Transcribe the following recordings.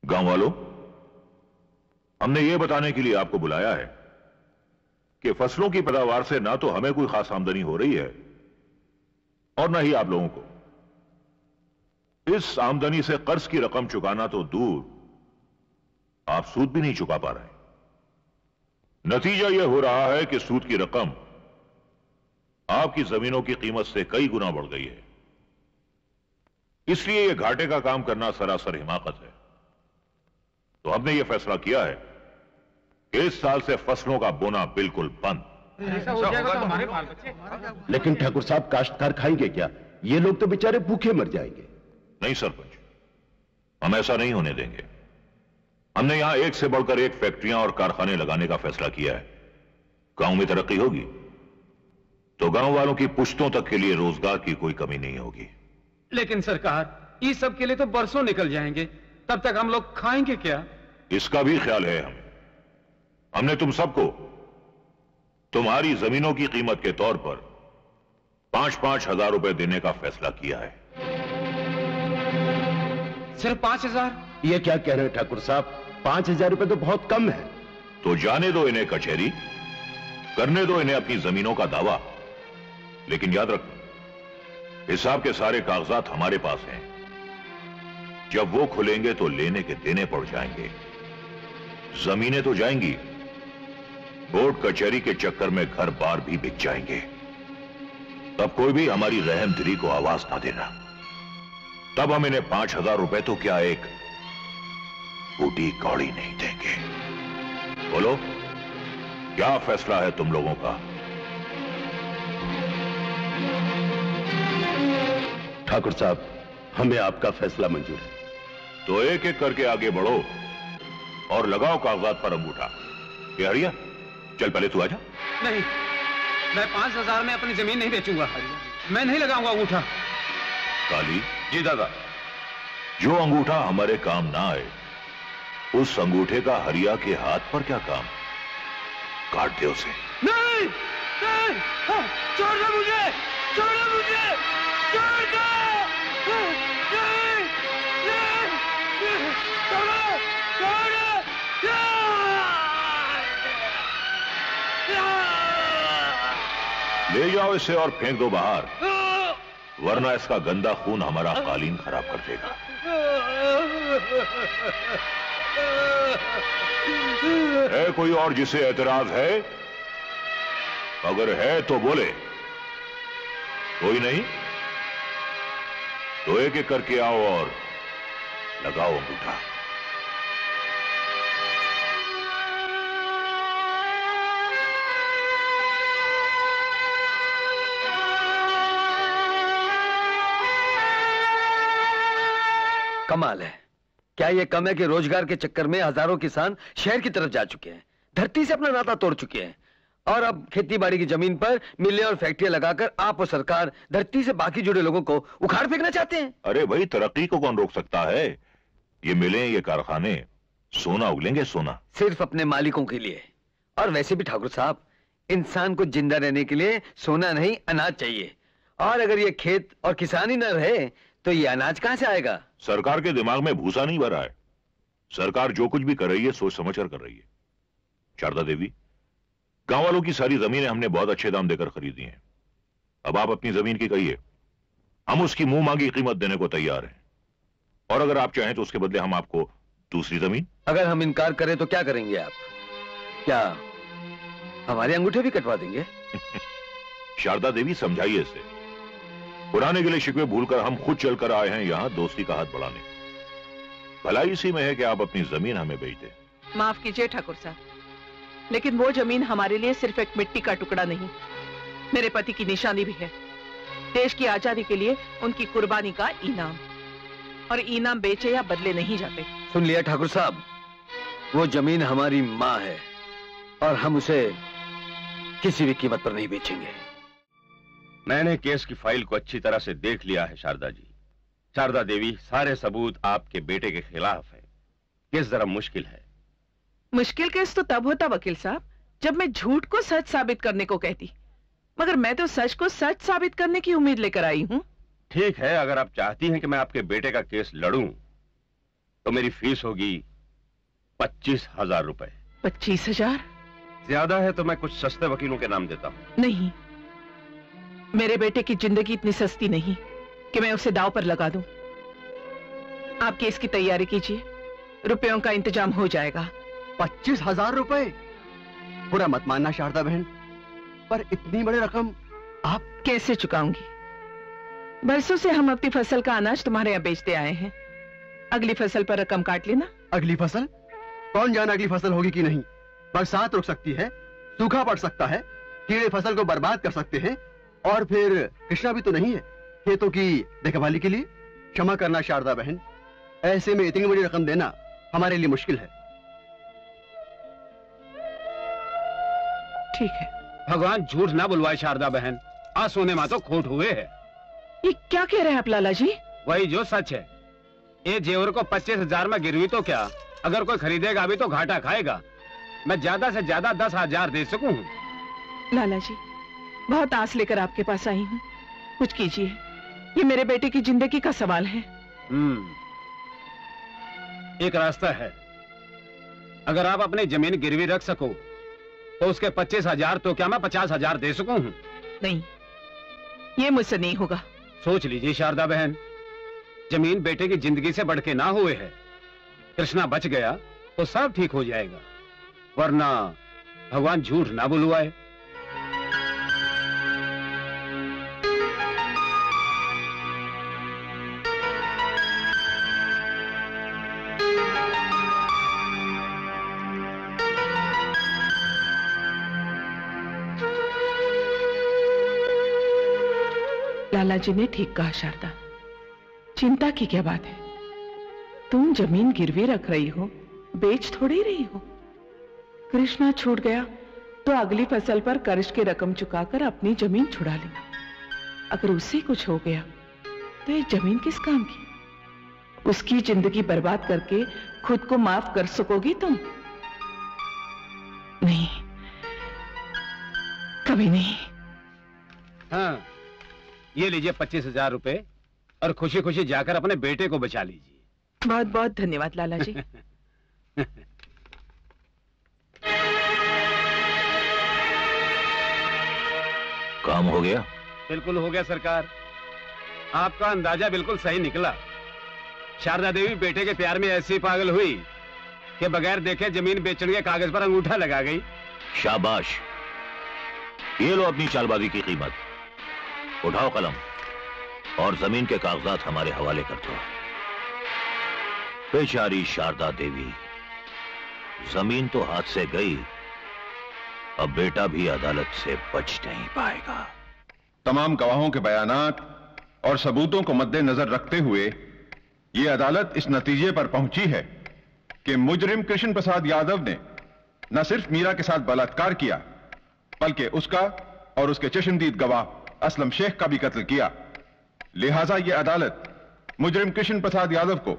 गांव वालों, हमने यह बताने के लिए आपको बुलाया है कि फसलों की पैदावार से ना तो हमें कोई खास आमदनी हो रही है और ना ही आप लोगों को। इस आमदनी से कर्ज की रकम चुकाना तो दूर, आप सूद भी नहीं चुका पा रहे। नतीजा यह हो रहा है कि सूद की रकम आपकी जमीनों की कीमत से कई गुना बढ़ गई है। इसलिए यह घाटे का काम करना सरासर हिमाकत है। तो हमने यह फैसला किया है कि इस साल से फसलों का बोना बिल्कुल बंद। लेकिन ठाकुर साहब, काश्तकार खाएंगे क्या? ये लोग तो बेचारे भूखे मर जाएंगे। नहीं सरपंच, हम ऐसा नहीं होने देंगे। हमने यहां एक से बढ़कर एक फैक्ट्रियां और कारखाने लगाने का फैसला किया है। गांव में तरक्की होगी तो गांव वालों की पुश्तों तक के लिए रोजगार की कोई कमी नहीं होगी। लेकिन सरकार, इस सब के लिए तो बरसों निकल जाएंगे, तब तक हम लोग खाएंगे क्या? इसका भी ख्याल है हमें। हमने तुम सबको तुम्हारी जमीनों की कीमत के तौर पर 5-5 हजार रुपए देने का फैसला किया है। सिर्फ 5,000? ये क्या कह रहे हैं ठाकुर साहब? 5,000 रुपए तो बहुत कम है। तो जाने दो इन्हें कचहरी, करने दो इन्हें अपनी जमीनों का दावा। लेकिन याद रखो, हिसाब के सारे कागजात हमारे पास हैं। जब वो खुलेंगे तो लेने के देने पड़ जाएंगे। जमीनें तो जाएंगी, कोर्ट कचहरी के चक्कर में घर बार भी बिक जाएंगे। तब कोई भी हमारी रहमदिली को आवाज ना देना। तब हम इन्हें 5,000 रुपए तो क्या, एक बूटी कौड़ी नहीं देंगे। बोलो, क्या फैसला है तुम लोगों का? ठाकुर साहब, हमें आपका फैसला मंजूर है। तो एक एक करके आगे बढ़ो और लगाओ कागजात पर अंगूठा। ये हरिया, चल पहले तू आजा। नहीं, मैं 5,000 में अपनी जमीन नहीं बेचूंगा। मैं नहीं लगाऊंगा अंगूठा। काली जी दादा। जो अंगूठा हमारे काम ना आए, उस अंगूठे का हरिया के हाथ पर क्या काम? काट दे उसे। नहीं, नहीं, छोड़ दो मुझे, छोड़ दो मुझे, छोड़ दो, नहीं, नहीं, छोड़ो, छोड़ो, ले जाओ इसे और फेंक दो बाहर, वरना इसका गंदा खून हमारा कालीन खराब कर देगा। है कोई और जिसे एतराज है? अगर है तो बोले। कोई नहीं तो एक एक करके आओ और लगाओ अंगूठा। कमाल है। क्या ये कम है कि रोजगार के चक्कर में हजारों किसान शहर की तरफ जा चुके हैं, धरती से अपना नाता तोड़ चुके हैं, और अब खेती बाड़ी की जमीन पर मिलें और फैक्ट्रियां लगाकर आप और सरकार धरती से बाकी जुड़े लोगों को उखाड़ फेंकना चाहते हैं। अरे भाई, तरक्की को कौन रोक सकता है? ये मिलें, ये कारखाने सोना उगलेंगे, सोना सिर्फ अपने मालिकों के लिए। और वैसे भी ठाकुर साहब, इंसान को जिंदा रहने के लिए सोना नहीं, अनाज चाहिए। और अगर ये खेत और किसानी न रहे तो ये अनाज कहां से आएगा? सरकार के दिमाग में भूसा नहीं भरा है। सरकार जो कुछ भी कर रही है सोच समझकर कर रही है। शारदा देवी, गांव वालों की सारी जमीनें हमने बहुत अच्छे दाम देकर खरीदी हैं। अब आप अपनी जमीन की कहिए, हम उसकी मुंह मांगी कीमत देने को तैयार हैं। और अगर आप चाहें तो उसके बदले हम आपको दूसरी जमीन। अगर हम इनकार करें तो क्या करेंगे आप? क्या हमारे अंगूठे भी कटवा देंगे? शारदा देवी, समझाइए इसे। पुराने गिले शिकवे भूलकर हम खुद चलकर आए हैं यहां दोस्ती का हाथ बढ़ाने। भलाई इसी में है कि आप अपनी जमीन हमें बेच दें। माफ कीजिए ठाकुर साहब, लेकिन वो जमीन हमारे लिए सिर्फ एक मिट्टी का टुकड़ा नहीं, मेरे पति की निशानी भी है। देश की आजादी के लिए उनकी कुर्बानी का इनाम। और इनाम बेचे या बदले नहीं जाते। सुन लिया ठाकुर साहब, वो जमीन हमारी मां है और हम उसे किसी भी कीमत पर नहीं बेचेंगे। मैंने केस की फाइल को अच्छी तरह से देख लिया है शारदा जी। शारदा देवी, सारे सबूत आपके बेटे के खिलाफ है। केस जरा मुश्किल है। मुश्किल केस तो तब होता वकील साहब जब मैं झूठ को सच साबित करने को कहती, मगर मैं तो सच को सच साबित करने की उम्मीद लेकर आई हूं। ठीक है, अगर आप चाहती हैं कि मैं आपके बेटे का केस लड़ूं, तो मेरी फीस होगी 25,000 रुपए। 25,000? ज्यादा है तो मैं कुछ सस्ते वकीलों के नाम देता हूं। नहीं, मेरे बेटे की जिंदगी इतनी सस्ती नहीं कि मैं उसे दांव पर लगा दूं। आप केस की तैयारी कीजिए, रुपयों का इंतजाम हो जाएगा। 25,000 रुपए? बुरा मत मानना शारदा बहन, पर इतनी बड़ी रकम आप कैसे चुकाऊंगी? बरसों से हम अपनी फसल का अनाज तुम्हारे यहाँ बेचते आए हैं। अगली फसल पर रकम काट लेना। अगली फसल? कौन जाने अगली फसल होगी कि नहीं। बरसात रुक सकती है, सूखा पड़ सकता है, कीड़े फसल को बर्बाद कर सकते हैं, और फिर कृष्णा भी तो नहीं है खेतों की देखभाली के लिए। क्षमा करना शारदा बहन, ऐसे में इतनी बड़ी रकम देना हमारे लिए मुश्किल है। ठीक है। भगवान झूठ ना बुलवाए शारदा बहन, आज सोने में तो खोट हुए है। ये क्या कह रहे हैं आप लाला जी? वही जो सच है। ये जेवर को 25,000 में गिरवी तो क्या, अगर कोई खरीदेगा भी तो घाटा खाएगा। मैं ज्यादा से ज्यादा 10,000 दे सकूं। लाला जी, बहुत आस लेकर आपके पास आई हूँ, कुछ कीजिए। ये मेरे बेटे की जिंदगी का सवाल है। एक रास्ता है, अगर आप अपनी जमीन गिरवी रख सको तो उसके 25,000 तो क्या मैं 50,000 दे सकूं? नहीं, ये मुझसे नहीं होगा। सोच लीजिए शारदा बहन, जमीन बेटे की जिंदगी से बढ़ के ना हुए है। कृष्णा बच गया तो सब ठीक हो जाएगा, वरना भगवान झूठ ना बुलवाए। लाला जी ने ठीक कहा शारदा, चिंता की क्या बात है। तुम जमीन गिरवी रख रही हो, बेच थोड़ी रही हो। कृष्णा छूट गया तो अगली फसल पर कर्ज की रकम चुकाकर अपनी जमीन छुड़ा लेना। अगर उससे कुछ हो गया तो ये जमीन किस काम की? उसकी जिंदगी बर्बाद करके खुद को माफ कर सकोगी तुम? नहीं, कभी नहीं। हाँ, ये लीजिए 25,000 रुपए और खुशी खुशी जाकर अपने बेटे को बचा लीजिए। बहुत बहुत धन्यवाद लाला जी। काम हो गया? बिल्कुल हो गया सरकार, आपका अंदाजा बिल्कुल सही निकला। शारदा देवी बेटे के प्यार में ऐसी पागल हुई कि बगैर देखे जमीन बेचने के कागज पर अंगूठा लगा गई। शाबाश, ये लो अपनी चालबाजी की कीमत। उठाओ कलम और जमीन के कागजात हमारे हवाले कर दो। बेचारी शारदा देवी, जमीन तो हाथ से गई, अब बेटा भी अदालत से बच नहीं पाएगा। तमाम गवाहों के बयानात और सबूतों को मद्देनजर रखते हुए यह अदालत इस नतीजे पर पहुंची है कि मुजरिम कृष्ण प्रसाद यादव ने न सिर्फ मीरा के साथ बलात्कार किया, बल्कि उसका और उसके चश्मदीद गवाह असलम शेख का भी कत्ल किया। लिहाजा यह अदालत मुजरिम कृष्ण प्रसाद यादव को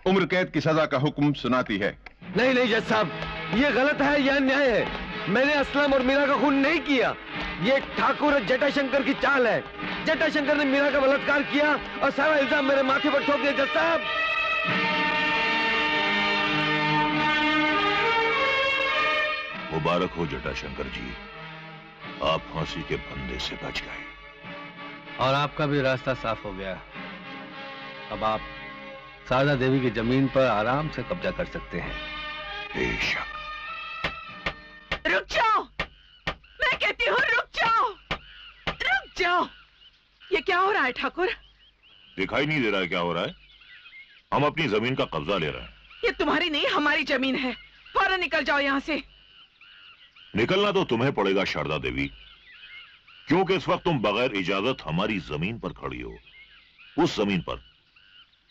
उम्र कैद की सजा का हुक्म सुनाती है। नहीं नहीं जज साहब, ये गलत है, यह अन्याय है। मैंने असलम और मीरा का खून नहीं किया। ये ठाकुर जटाशंकर की चाल है। जटाशंकर ने मीरा का बलात्कार किया और सारा इल्जाम मेरे माथे पर ठोक दिया। जज साहब, मुबारक हो जटाशंकर जी, आप फांसी के फंदे से बच गए। और आपका भी रास्ता साफ हो गया। अब आप शारदा देवी की जमीन पर आराम से कब्जा कर सकते हैं। बेशक। रुक जाओ, मैं कहती हूँ रुक जाओ, रुक जाओ। ये क्या हो रहा है ठाकुर? दिखाई नहीं दे रहा है क्या हो रहा है? हम अपनी जमीन का कब्जा ले रहे हैं। ये तुम्हारी नहीं, हमारी जमीन है। फौरन निकल जाओ यहाँ से। निकलना तो तुम्हें पड़ेगा शारदा देवी, क्योंकि इस वक्त तुम बगैर इजाजत हमारी जमीन पर खड़ी हो, उस जमीन पर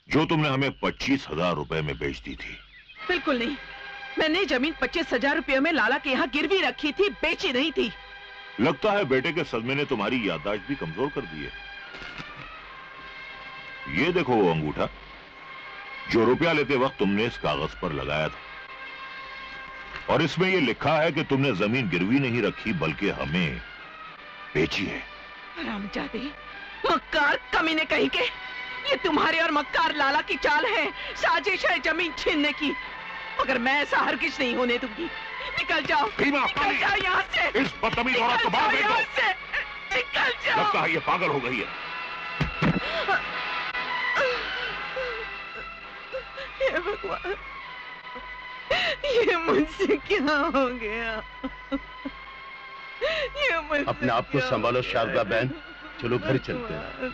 जो तुमने हमें 25,000 रुपए में बेच दी थी। बिल्कुल नहीं, मैंने जमीन 25,000 रुपयों में लाला के यहाँ गिरवी रखी थी, बेची नहीं थी। लगता है बेटे के सदमे ने तुम्हारी याददाश्त भी कमजोर कर दी है। ये देखो वो अंगूठा जो रुपया लेते वक्त तुमने इस कागज पर लगाया था, और इसमें यह लिखा है कि तुमने जमीन गिरवी नहीं रखी बल्कि हमें बेची है। हरामजादे, मक्कार, कमीने कहीं के, ये तुम्हारे और मक्कार लाला की चाल है, साजिश है जमीन छीनने की। मगर मैं ऐसा हरगिज नहीं होने दूंगी। निकल जाओ, निकल जाओ यहाँ से। इस बदतमीज औरत को बाहर भेजो। निकल जाओ। लगता है ये पागल हो गई है। हे भगवान, ये मुझसे क्या हो गया? ये मुझसे अपने आप को संभालो शारदा बहन, चलो घर चलते हैं।